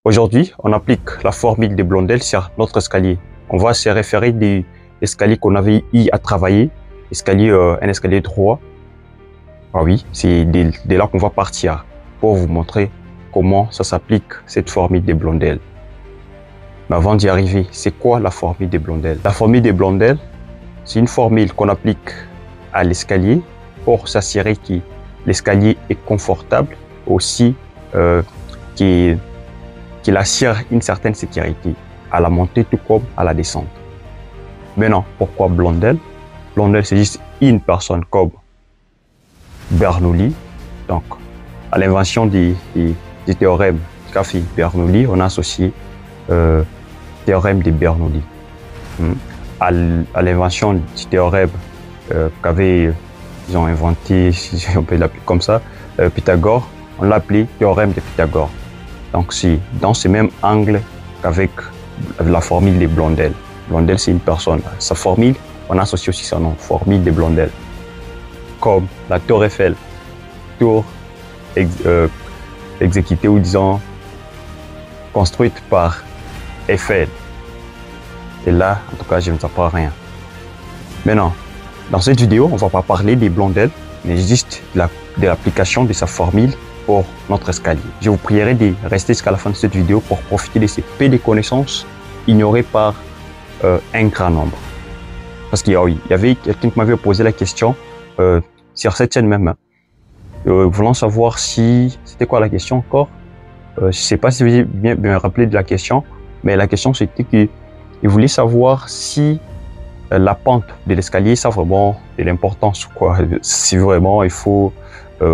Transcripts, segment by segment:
Aujourd'hui, on applique la formule de Blondel sur notre escalier. On va se référer de l'escalier qu'on avait eu à travailler, un escalier droit. Ah oui, c'est de là qu'on va partir pour vous montrer comment ça s'applique, cette formule de Blondel. Mais avant d'y arriver, c'est quoi la formule de Blondel? La formule de Blondel, c'est une formule qu'on applique à l'escalier pour s'assurer que l'escalier est confortable, aussi qu'il assure une certaine sécurité à la montée tout comme à la descente. Maintenant, pourquoi Blondel? Blondel, c'est juste une personne comme Bernoulli. Donc, à l'invention du théorème qu'a fait Bernoulli, on a associé théorème de Bernoulli. À l'invention du théorème ils ont inventé, si on peut l'appeler comme ça, Pythagore, on l'a appelé théorème de Pythagore. Donc c'est dans ce même angle qu'avec la formule de Blondel. Blondel, c'est une personne. Sa formule, on associe aussi son nom, formule de Blondel. Comme la tour Eiffel, tour exécutée ou disons construite par Eiffel. Et là, en tout cas, je ne sais pas rien. Maintenant, dans cette vidéo, on ne va pas parler des Blondel, mais juste de l'application de sa formule pour notre escalier. Je vous prierai de rester jusqu'à la fin de cette vidéo pour profiter de ces peu de connaissances ignorées par un grand nombre. Parce qu'il y avait quelqu'un qui m'avait posé la question sur cette chaîne même, voulant savoir si... C'était quoi la question encore? Je ne sais pas si vous avez bien me rappeler de la question, mais la question c'était qu'il voulait savoir si la pente de l'escalier, ça a vraiment de l'importance ou quoi. Si vraiment il faut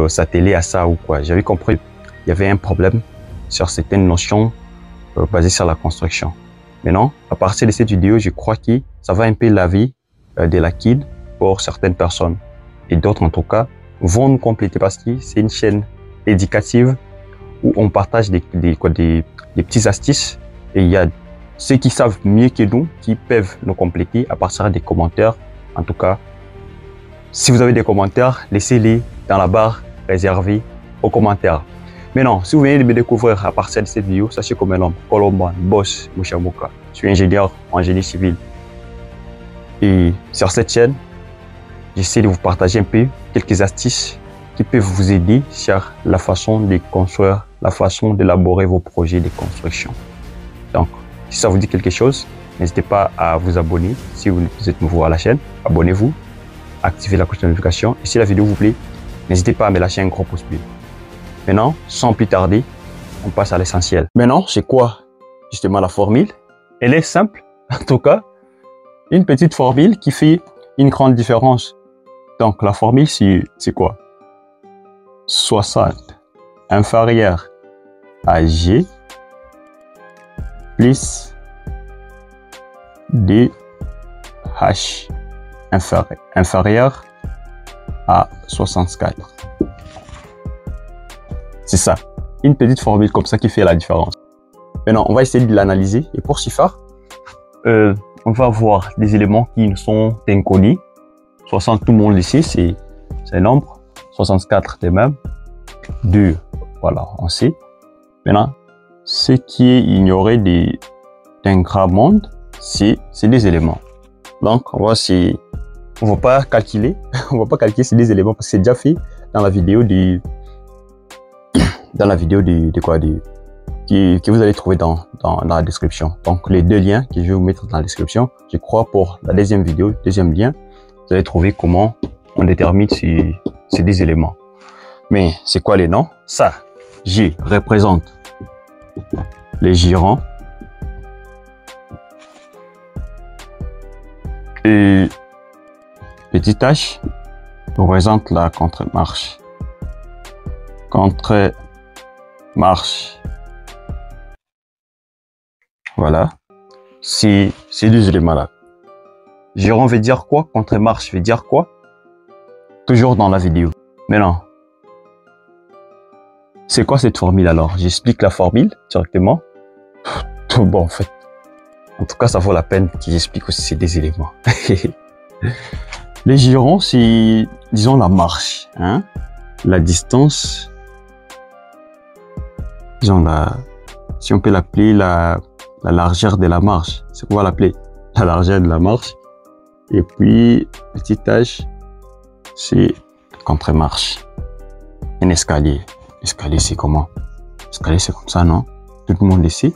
s'atteler à ça ou quoi. J'avais compris qu'il y avait un problème sur certaines notions basées sur la construction. Maintenant, à partir de cette vidéo, je crois que ça va un peu laver des lacunes pour certaines personnes. Et d'autres, en tout cas, vont nous compléter parce que c'est une chaîne éducative où on partage des petites astuces. Et il y a ceux qui savent mieux que nous qui peuvent nous compléter à partir des commentaires. En tout cas, si vous avez des commentaires, laissez-les dans la barre réservée aux commentaires. Maintenant, si vous venez de me découvrir à partir de cette vidéo, sachez que mon nom, Colomban Boss Mouchamoka. Je suis ingénieur en génie civil. Et sur cette chaîne, j'essaie de vous partager un peu quelques astuces qui peuvent vous aider sur la façon de construire, la façon d'élaborer vos projets de construction. Donc, si ça vous dit quelque chose, n'hésitez pas à vous abonner. Si vous êtes nouveau à la chaîne, abonnez-vous, activez la cloche de notification. Et si la vidéo vous plaît, n'hésitez pas à me lâcher un gros pouce bleu. Maintenant, sans plus tarder, on passe à l'essentiel. Maintenant, c'est quoi justement la formule? Elle est simple, en tout cas, une petite formule qui fait une grande différence. Donc, la formule, c'est quoi? 60 inférieur à G plus DH inférieur à 64. C'est ça, une petite formule comme ça qui fait la différence. Maintenant, on va essayer de l'analyser et pour s'y faire, on va voir des éléments qui nous sont inconnus. 60, tout le monde ici, c'est un nombre. 64, de même. 2, voilà, on sait. Maintenant, ce qui est ignoré d'un grand monde, c'est des éléments. Donc, on va pas calculer, ces des éléments parce que c'est déjà fait dans la vidéo que vous allez trouver dans la description. Donc, les deux liens que je vais vous mettre dans la description, je crois pour la deuxième vidéo, deuxième lien, vous allez trouver comment on détermine ces des éléments. Mais c'est quoi les noms? Ça, G représente les girons et petit h représente la contre-marche. Contre-marche. Voilà, c'est deux éléments-là. Giron veut dire quoi? Contre-marche veut dire quoi? Toujours dans la vidéo. Maintenant, c'est quoi cette formule alors? J'explique la formule directement. Tout bon en fait. En tout cas, ça vaut la peine que j'explique aussi ces deux éléments. Les girons, c'est, disons, la marche, hein? La distance, disons, si on peut l'appeler la largeur de la marche, c'est qu'on va l'appeler la largeur de la marche. Et puis, petit h, c'est contre-marche. Un escalier. Escalier, c'est comment? Escalier, c'est comme ça, non? Tout le monde le sait.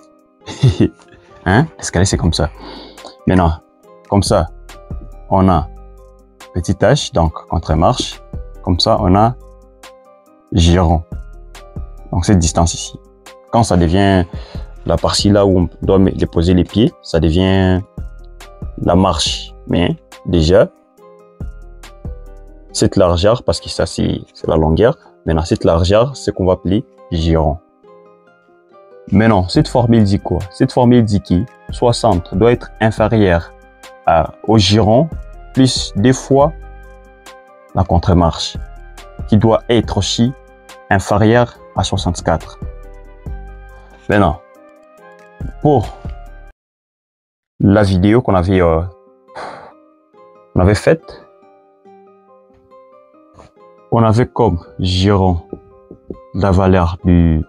Hein? L'escalier, c'est comme ça. Maintenant, comme ça, on a petit h, donc contre-marche. Comme ça, on a giron. Donc, cette distance ici. Quand ça devient la partie là où on doit déposer les pieds, ça devient la marche. Mais déjà, cette largeur, parce que ça, c'est la longueur. Maintenant, cette largeur, c'est qu'on va appeler giron. Maintenant, cette formule dit quoi? Cette formule dit que 60 doit être inférieur au giron plus 2 fois la contre-marche, qui doit être aussi inférieur à 64. Maintenant, pour la vidéo qu'on avait faite, on avait comme giron la valeur du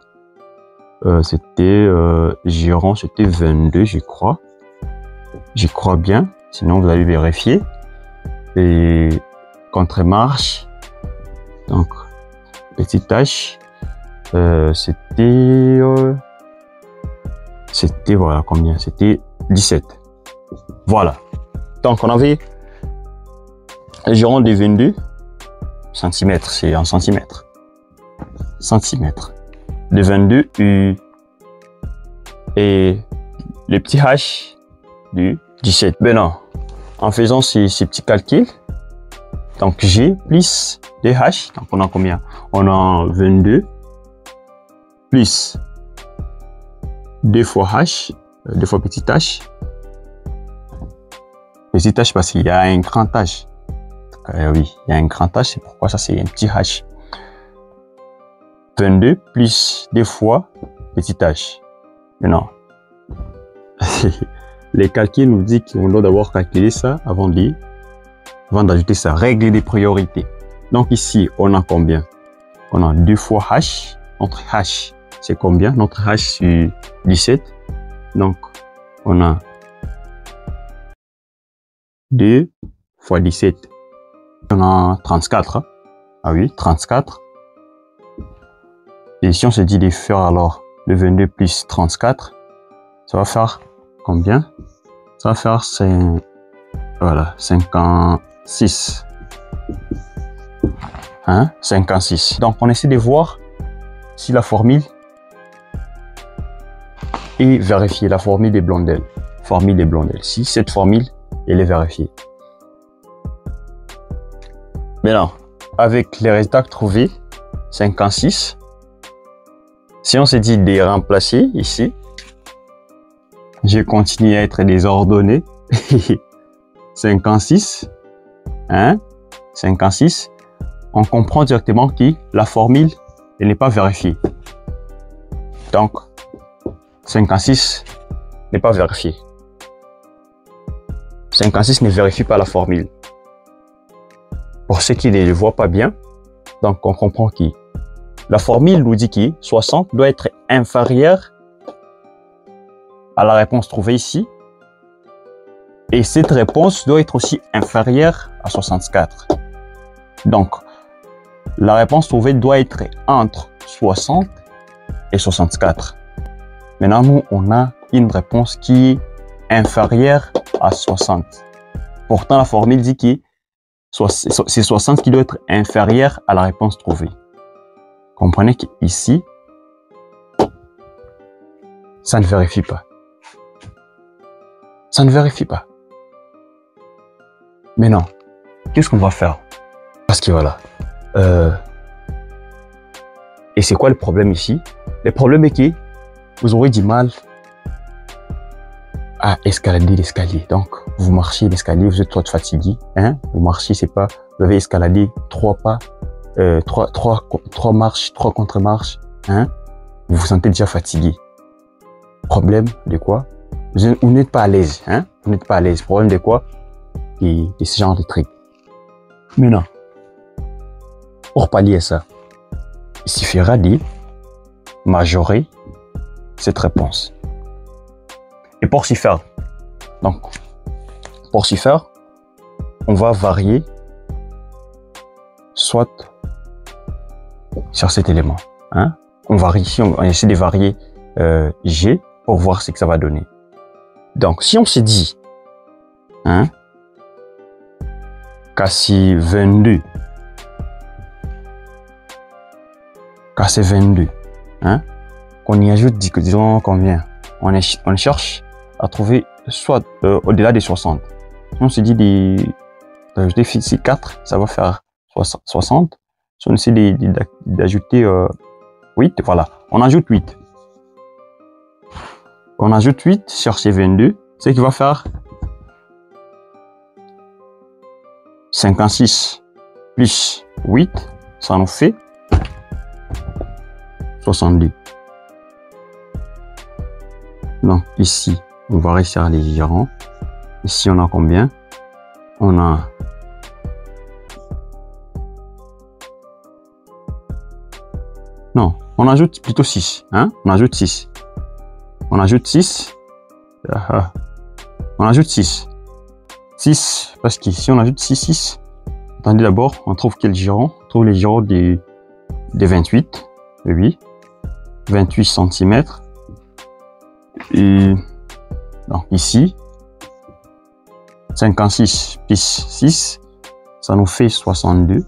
giron, c'était 22, je crois. J'y crois bien, sinon vous allez vérifier. Et contre-marche, donc petit h, c'était voilà combien? C'était 17. Voilà. Donc on avait le giron de 22 cm, c'est en centimètres. Centimètres. De 22 et le petit h du 17. Maintenant, en faisant ces petits calculs, donc G plus 2H, donc on a combien? On a 22 plus 2 fois H, 2 fois petit h. Petit h parce qu'il y a un grand H. Oui, il y a un grand H, c'est pourquoi ça c'est un petit H. 22 plus 2 fois petit h. Maintenant, les calculs nous disent qu'on doit d'abord calculer ça avant d'ajouter ça. Règle des priorités. Donc ici, on a combien? On a 2 fois h. Notre h, c'est combien? Notre h, c'est 17. Donc, on a 2 fois 17. On a 34. Ah oui, 34. Et si on se dit de faire alors le 22 plus 34, ça va faire combien? Ça va faire 56. Hein? 56. Donc, on essaie de voir si la formule est vérifiée, la formule des Blondel. Formule des Blondel. Si cette formule, elle est vérifiée. Maintenant, avec les résultats trouvés, 56, si on se dit de remplacer ici, je continue à être désordonné. 56, hein? 56, on comprend directement que la formule elle n'est pas vérifiée. Donc, 56 n'est pas vérifié. 56 ne vérifie pas la formule. Pour ceux qui ne le voient pas bien, donc on comprend que la formule nous dit que 60 doit être inférieur à la réponse trouvée ici. Et cette réponse doit être aussi inférieure à 64. Donc, la réponse trouvée doit être entre 60 et 64. Maintenant, nous, on a une réponse qui est inférieure à 60. Pourtant, la formule dit que c'est 60 qui doit être inférieur à la réponse trouvée. Comprenez qu'ici, ça ne vérifie pas. Ça ne vérifie pas. Mais non, qu'est-ce qu'on va faire? Parce que voilà. Et c'est quoi le problème ici? Le problème est que vous aurez du mal à escalader l'escalier. Donc, vous marchez l'escalier, vous êtes trop fatigué. Hein? Vous marchez, c'est pas, vous avez escaladé 3 pas, 3 marches, 3 contre-marches. Hein? Vous vous sentez déjà fatigué. Problème de quoi? Vous n'êtes pas à l'aise. Hein? Vous n'êtes pas à l'aise. Problème de quoi? Et ce genre de trucs. Maintenant, pour pallier ça, il suffira de majorer cette réponse. Et pour s'y faire, donc, on va varier soit sur cet élément. Hein? On varie ici, on essaie de varier G pour voir ce que ça va donner. Donc, si on se dit, hein, qu'à 22, hein, qu'on y ajoute, disons combien, on cherche à trouver soit au-delà des 60. Si on se dit d'ajouter ici 4, ça va faire 60. Si on essaie d'ajouter 8, voilà, on ajoute 8. On ajoute 8 sur ces 22, c'est qui va faire 56 plus 8, ça nous fait 62. Donc ici, on va réussir les girons. Ici, on a combien? On a non, on ajoute plutôt 6. Hein? On ajoute 6. On ajoute 6. On ajoute 6. 6, parce qu'ici, on ajoute 6. Attendez d'abord, on trouve quel giron? On trouve les girons des 28. Oui. 28 cm. Et donc ici, 56 plus 6, ça nous fait 62.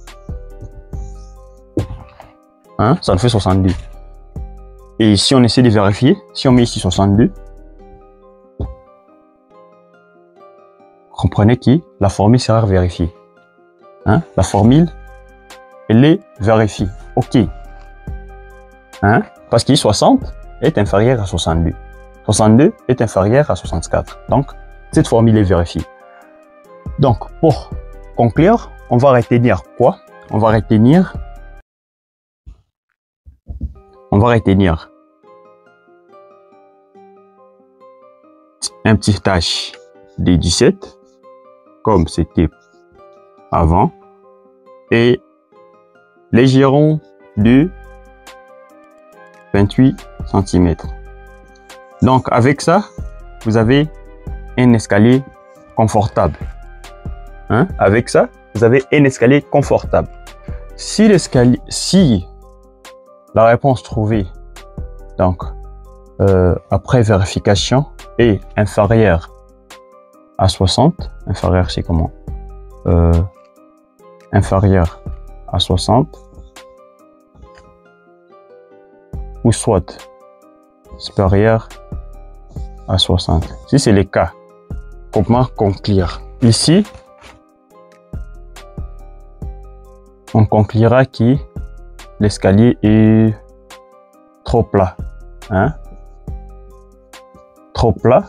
Hein? Ça nous fait 62. Et si on essaie de vérifier, si on met ici 62, comprenez que la formule sera vérifiée. Hein? La formule, elle est vérifiée. OK. Hein? Parce que 60 est inférieur à 62. 62 est inférieur à 64. Donc, cette formule est vérifiée. Donc, pour conclure, on va retenir quoi? On va retenir un petit h de 17, comme c'était avant, et les girons de 28 cm. Donc, avec ça, vous avez un escalier confortable. Hein? Avec ça, vous avez un escalier confortable. Si la réponse trouvée, donc, après vérification, est inférieure à 60, inférieure c'est comment? Inférieure à 60, ou soit supérieur à 60. Si c'est le cas, comment conclure? Ici, on conclura que l'escalier est trop plat. Hein? Trop plat.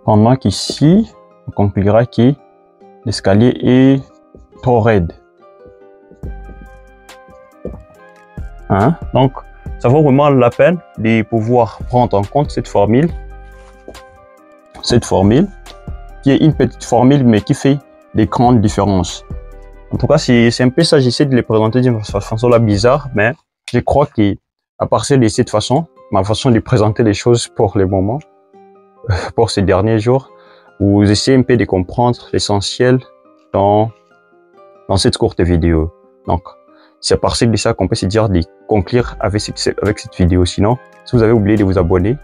Pendant qu'ici, on conclura que l'escalier est trop raide. Hein? Donc, ça vaut vraiment la peine de pouvoir prendre en compte cette formule. Cette formule, qui est une petite formule, mais qui fait des grandes différences. En tout cas, c'est un peu ça, j'essaie de les présenter d'une façon là bizarre, mais je crois que à partir de cette façon, ma façon de présenter les choses pour le moment, pour ces derniers jours, vous essayez un peu de comprendre l'essentiel dans cette courte vidéo. Donc, c'est à partir de ça qu'on peut se dire de conclure avec cette vidéo. Sinon, si vous avez oublié de vous abonner,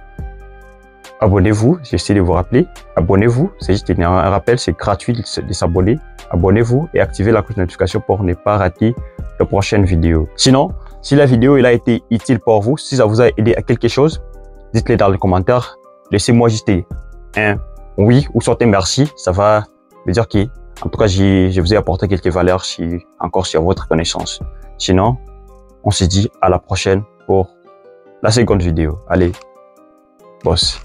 abonnez-vous, j'essaie de vous rappeler, abonnez-vous, c'est juste un rappel, c'est gratuit de s'abonner, abonnez-vous et activez la cloche de notification pour ne pas rater la prochaine vidéo. Sinon, si la vidéo elle a été utile pour vous, si ça vous a aidé à quelque chose, dites-le dans les commentaires, laissez-moi juste un oui ou soit un merci, ça va me dire que, en tout cas, je vous ai apporté quelques valeurs encore sur votre connaissance. Sinon, on se dit à la prochaine pour la seconde vidéo. Allez, boss.